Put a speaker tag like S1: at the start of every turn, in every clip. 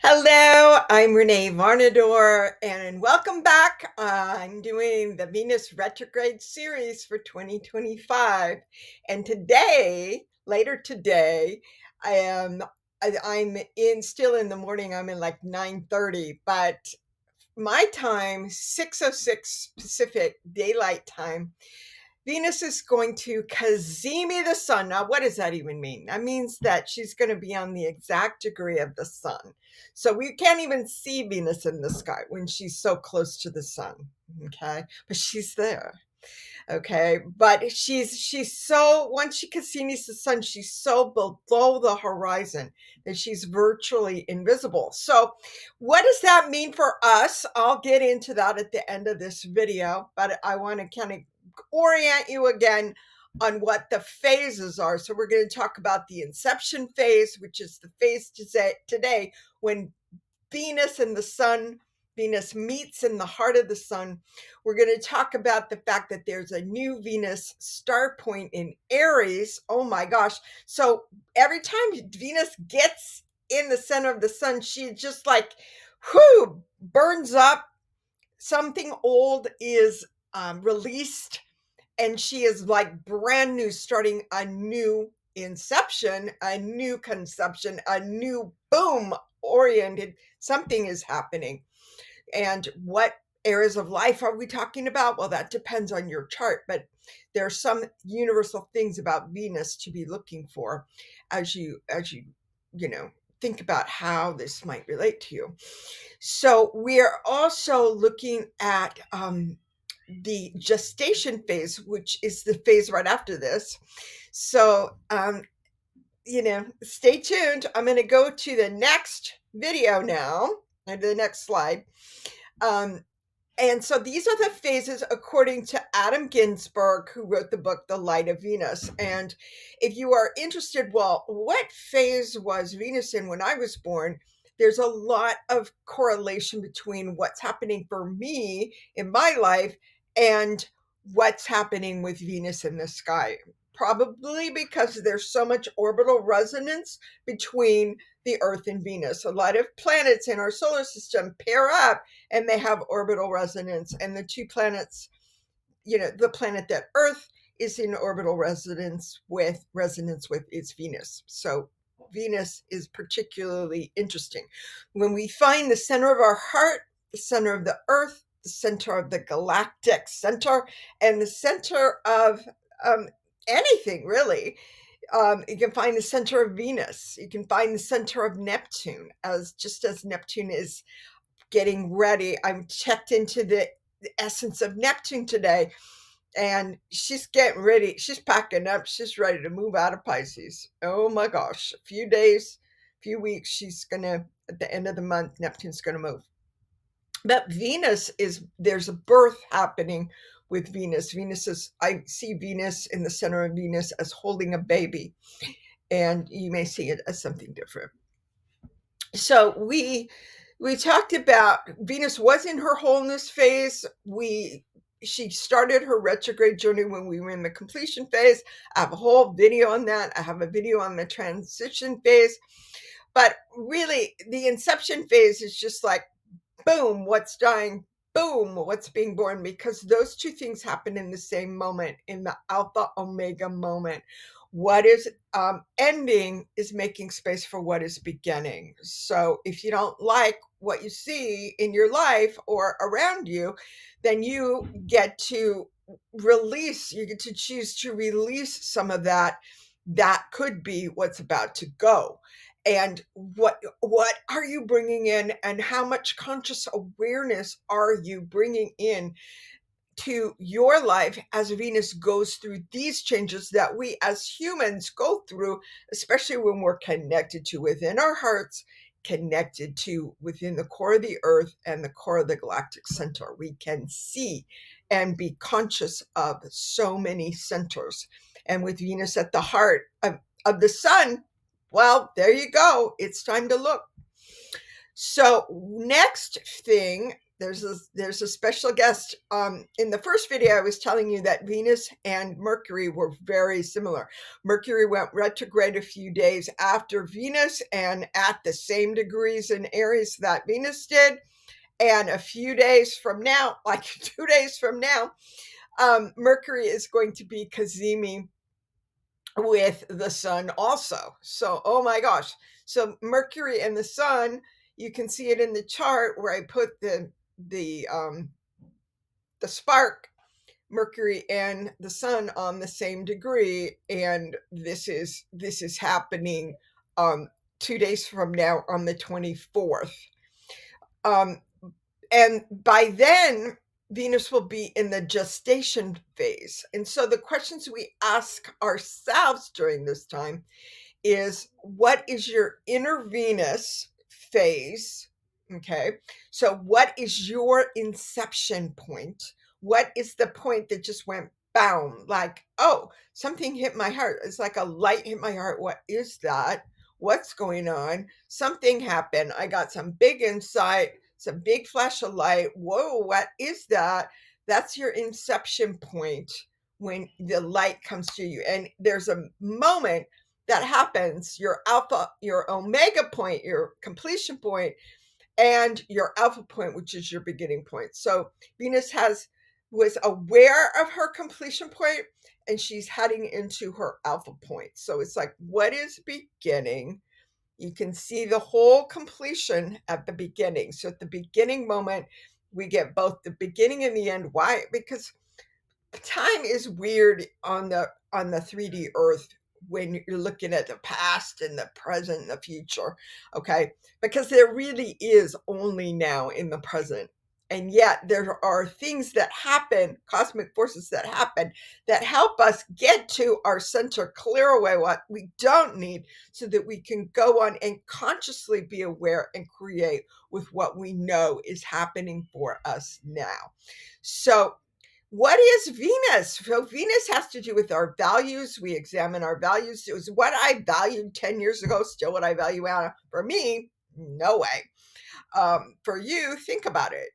S1: Hello, I'm Renee Varnador, and welcome back. I'm doing the Venus Retrograde series for 2025, and later today, I am I'm in still in the morning. I'm in like 9:30, but my time 6:06 Pacific Daylight Time. Venus is going to Cazimi the Sun. Now, what does that even mean? That means that she's going to be on the exact degree of the sun. So we can't even see Venus in the sky when she's so close to the sun. Okay. But she's there. Okay. But she's so once she Cassini's the sun, she's so below the horizon that she's virtually invisible. So what does that mean for us? I'll get into that at the end of this video, but I want to kind of orient you again on what the phases are. So we're going to talk about the inception phase, which is the phase today when Venus and the sun, Venus meets in the heart of the sun. We're going to talk about the fact that there's a new Venus star point in Aries. Oh my gosh. So every time Venus gets in the center of the sun, she just like, whoo, burns up. Something old is released, and she is like brand new, starting a new inception, a new conception, a new boom oriented. Something is happening. And what areas of life are we talking about? Well, that depends on your chart, but there are some universal things about Venus to be looking for as you think about how this might relate to you. So we are also looking at the gestation phase, which is the phase right after this. So, stay tuned. I'm going to go to the next video now, and the next slide. Um, and so these are the phases according to Adam Ginsberg, who wrote the book, The Light of Venus. And if you are interested, well, what phase was Venus in when I was born? There's a lot of correlation between what's happening for me in my life and what's happening with Venus in the sky. Probably because there's so much orbital resonance between the Earth and Venus. A lot of planets in our solar system pair up and they have orbital resonance. And the two planets, the planet that Earth is in orbital resonance with is Venus. So Venus is particularly interesting. When we find the center of our heart, the center of the Earth, the center of the galactic center, and the center of um, anything really, you can find the center of Venus. You can find the center of Neptune, as Neptune is getting ready. I'm checked into the essence of Neptune today, and she's getting ready. She's packing up. She's ready to move out of Pisces. Oh my gosh. A few days, few weeks, at the end of the month, Neptune's gonna move. But there's a birth happening with Venus. I see Venus in the center of Venus as holding a baby, and you may see it as something different. So we talked about Venus was in her wholeness phase. She started her retrograde journey when we were in the completion phase. I have a whole video on that. I have a video on the transition phase. But really, the inception phase is just like, boom, what's dying? Boom, what's being born? Because those two things happen in the same moment, in the alpha omega moment. What is ending is making space for what is beginning. So if you don't like what you see in your life or around you, then you get to you get to choose to release some of that. That could be what's about to go. And what are you bringing in, and how much conscious awareness are you bringing in to your life as Venus goes through these changes that we as humans go through, especially when we're connected to within our hearts, connected to within the core of the earth and the core of the galactic center. We can see and be conscious of so many centers. And with Venus at the heart of the sun, well, there you go. It's time to look. So, next thing there's a special guest. In the first video, I was telling you that Venus and Mercury were very similar. Mercury went retrograde a few days after Venus and at the same degrees in Aries that Venus did. And a few days from now, like 2 days from now, Mercury is going to be Cazimi with the sun also. So, oh my gosh. So Mercury and the sun, you can see it in the chart where I put the spark, Mercury and the sun on the same degree, and this is happening 2 days from now on the 24th. And by then, Venus will be in the gestation phase. And so the questions we ask ourselves during this time is, what is your inner Venus phase? Okay. So what is your inception point? What is the point that just went boom? Like, oh, something hit my heart. It's like a light hit my heart. What is that? What's going on? Something happened. I got some big insight, some big flash of light. Whoa, what is that? That's your inception point when the light comes to you. And there's a moment that happens, your alpha, your omega point, your completion point, and your alpha point, which is your beginning point. So Venus was aware of her completion point, and she's heading into her alpha point. So it's like, what is beginning? You can see the whole completion at the beginning. So at the beginning moment, we get both the beginning and the end. Why? Because time is weird on the 3D Earth when you're looking at the past and the present and the future, okay? Because there really is only now in the present. And yet there are things that happen, cosmic forces that happen, that help us get to our center, clear away what we don't need, so that we can go on and consciously be aware and create with what we know is happening for us now. So what is Venus? So Venus has to do with our values. We examine our values. It was what I valued 10 years ago, still what I value now. For me, no way. For you, think about it.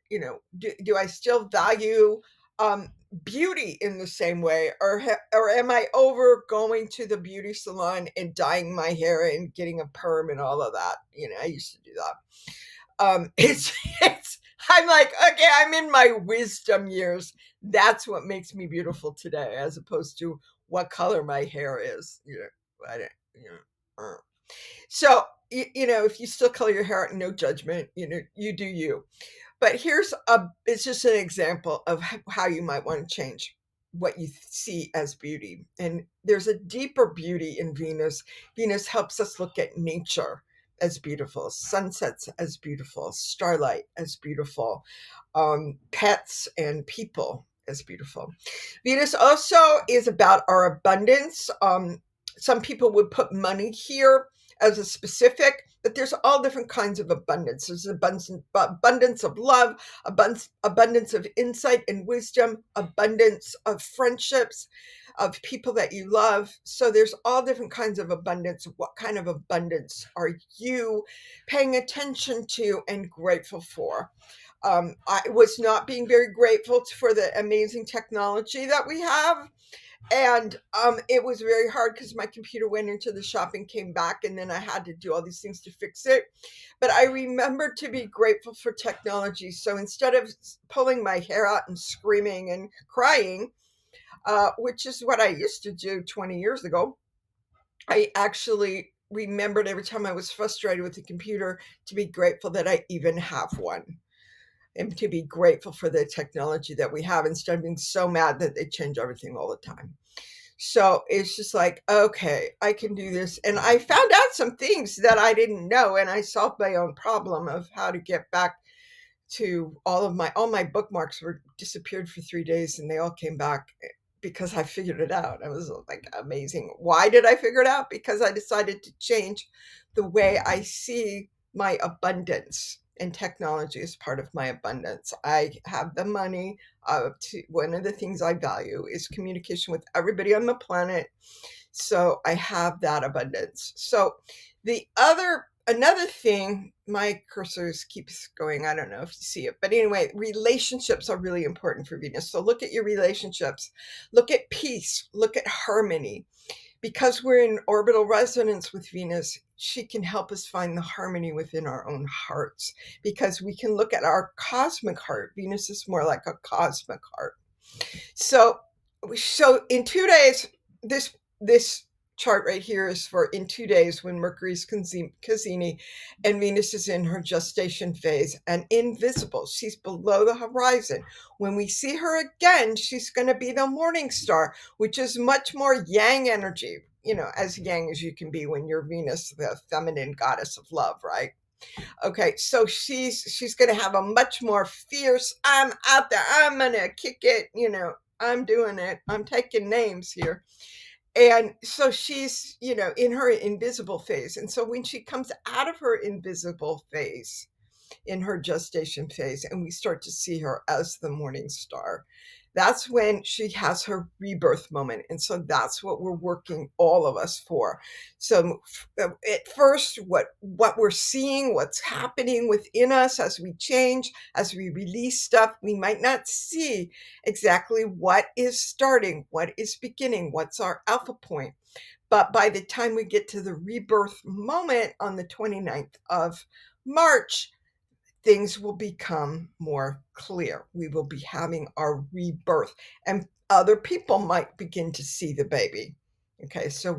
S1: Do I still value beauty in the same way, or am I over going to the beauty salon and dyeing my hair and getting a perm and all of that? I used to do that. It's I'm like, okay, I'm in my wisdom years. That's what makes me beautiful today, as opposed to what color my hair is. I don't, So, if you still color your hair, no judgment, you do you. But it's just an example of how you might want to change what you see as beauty. And there's a deeper beauty in Venus. Venus helps us look at nature as beautiful, sunsets as beautiful, starlight as beautiful, pets and people as beautiful. Venus also is about our abundance. Some people would put money here as a specific, but there's all different kinds of abundance. There's abundance of love, abundance of insight and wisdom, abundance of friendships, of people that you love. So there's all different kinds of abundance. What kind of abundance are you paying attention to and grateful for? I was not being very grateful for the amazing technology that we have. And it was very hard because my computer went into the shop and came back, and then I had to do all these things to fix it. But I remembered to be grateful for technology. So instead of pulling my hair out and screaming and crying, which is what I used to do 20 years ago, I actually remembered every time I was frustrated with the computer to be grateful that I even have one, and to be grateful for the technology that we have, instead of being so mad that they change everything all the time. So it's just like, okay, I can do this. And I found out some things that I didn't know, and I solved my own problem of how to get back to all my bookmarks were disappeared for 3 days, and they all came back because I figured it out. It was like amazing. Why did I figure it out? Because I decided to change the way I see my abundance, and technology is part of my abundance. I have the money. One of the things I value is communication with everybody on the planet. So I have that abundance. So the other another thing, my cursor keeps going. I don't know if you see it, but anyway, relationships are really important for Venus. So look at your relationships, look at peace, look at harmony. Because we're in orbital resonance with Venus, she can help us find the harmony within our own hearts, because we can look at our cosmic heart. Venus is more like a cosmic heart. So in 2 days, this chart right here is for in 2 days, when Mercury's Cazimi and Venus is in her gestation phase and invisible. She's below the horizon. When we see her again, she's going to be the morning star, which is much more yang energy, as yang as you can be when you're Venus, the feminine goddess of love, right? Okay, so she's going to have a much more fierce, I'm out there, I'm going to kick it, I'm doing it, I'm taking names here. And so she's, in her invisible phase. And so when she comes out of her invisible phase, in her gestation phase, and we start to see her as the morning star, that's when she has her rebirth moment. And so that's what we're working, all of us, for. So at first, what we're seeing, what's happening within us as we change, as we release stuff, we might not see exactly what is starting, what is beginning, what's our alpha point. But by the time we get to the rebirth moment on the 29th of March, things will become more clear. We will be having our rebirth, and other people might begin to see the baby. Okay, so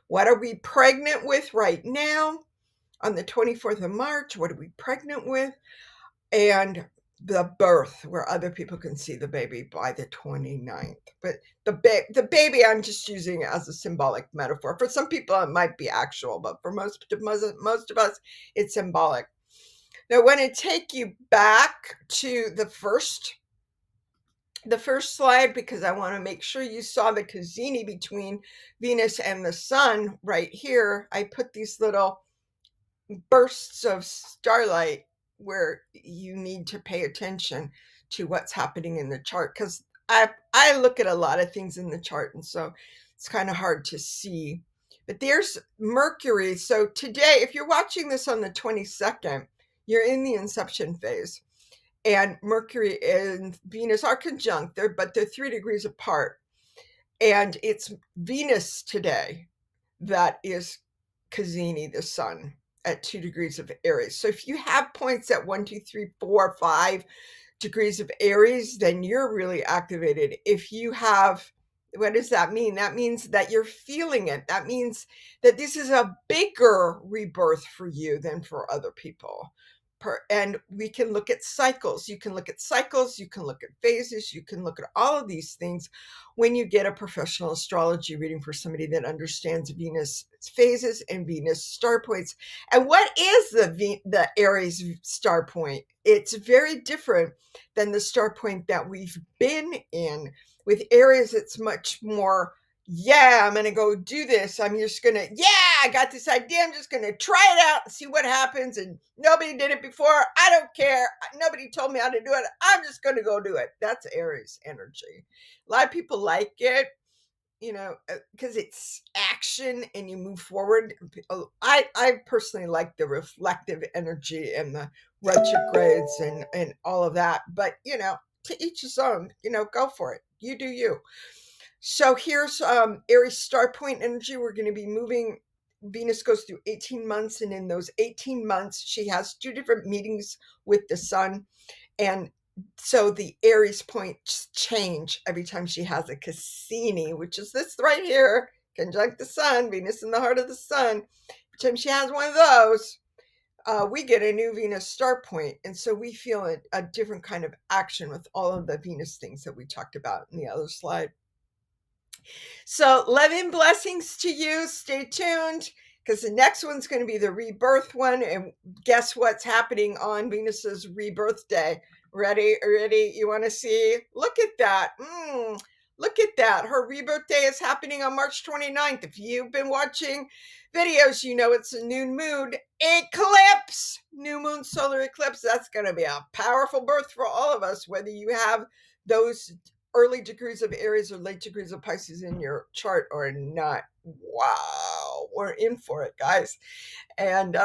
S1: what are we pregnant with right now on the 24th of March? What are we pregnant with? And the birth, where other people can see the baby by the 29th. But the baby, I'm just using it as a symbolic metaphor. For some people, it might be actual, but for most of us, it's symbolic. Now, I want to take you back to the first slide, because I want to make sure you saw the Cazimi between Venus and the Sun right here. I put these little bursts of starlight where you need to pay attention to what's happening in the chart, because I look at a lot of things in the chart, and so it's kind of hard to see. But there's Mercury. So today, if you're watching this on the 22nd, you're in the Inception phase, and Mercury and Venus are conjunct, but they're 3 degrees apart. And it's Venus today that is Cazimi the Sun at 2 degrees of Aries. So if you have points at 1, 2, 3, 4, 5 degrees of Aries, then you're really activated. If you have, what does that mean? That means that you're feeling it. That means that this is a bigger rebirth for you than for other people. And we can look at cycles. You can look at cycles, you can look at phases, you can look at all of these things when you get a professional astrology reading for somebody that understands Venus phases and Venus star points. And what is the Aries star point? It's very different than the star point that we've been in. With Aries, it's much more, I'm going to go do this. I'm just going to, I got this idea. I'm just going to try it out and see what happens. And nobody did it before. I don't care. Nobody told me how to do it. I'm just going to go do it. That's Aries energy. A lot of people like it, because it's action and you move forward. I personally like the reflective energy and the retrogrades and all of that. But, to each his own, go for it. You do you. So here's Aries star point energy. We're going to be moving. Venus goes through 18 months, and in those 18 months, she has 2 different meetings with the Sun. And so the Aries points change every time she has a Cassini, which is this right here, conjunct the Sun, Venus in the heart of the Sun. Every time she has one of those, we get a new Venus star point. And so we feel a different kind of action with all of the Venus things that we talked about in the other slide. So love and blessings to you. Stay tuned, because the next one's going to be the rebirth one. And guess what's happening on Venus's rebirth day? Ready? You want to see? Look at that. Look at that. Her rebirth day is happening on March 29th. If you've been watching videos, you know it's a new moon eclipse. New moon solar eclipse. That's going to be a powerful birth for all of us, whether you have those early degrees of Aries or late degrees of Pisces in your chart or not. Wow. trouble. We're in for it, guys. And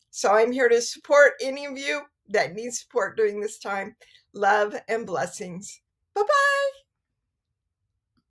S1: so I'm here to support any of you that need support during this time. Love and blessings. Bye-bye.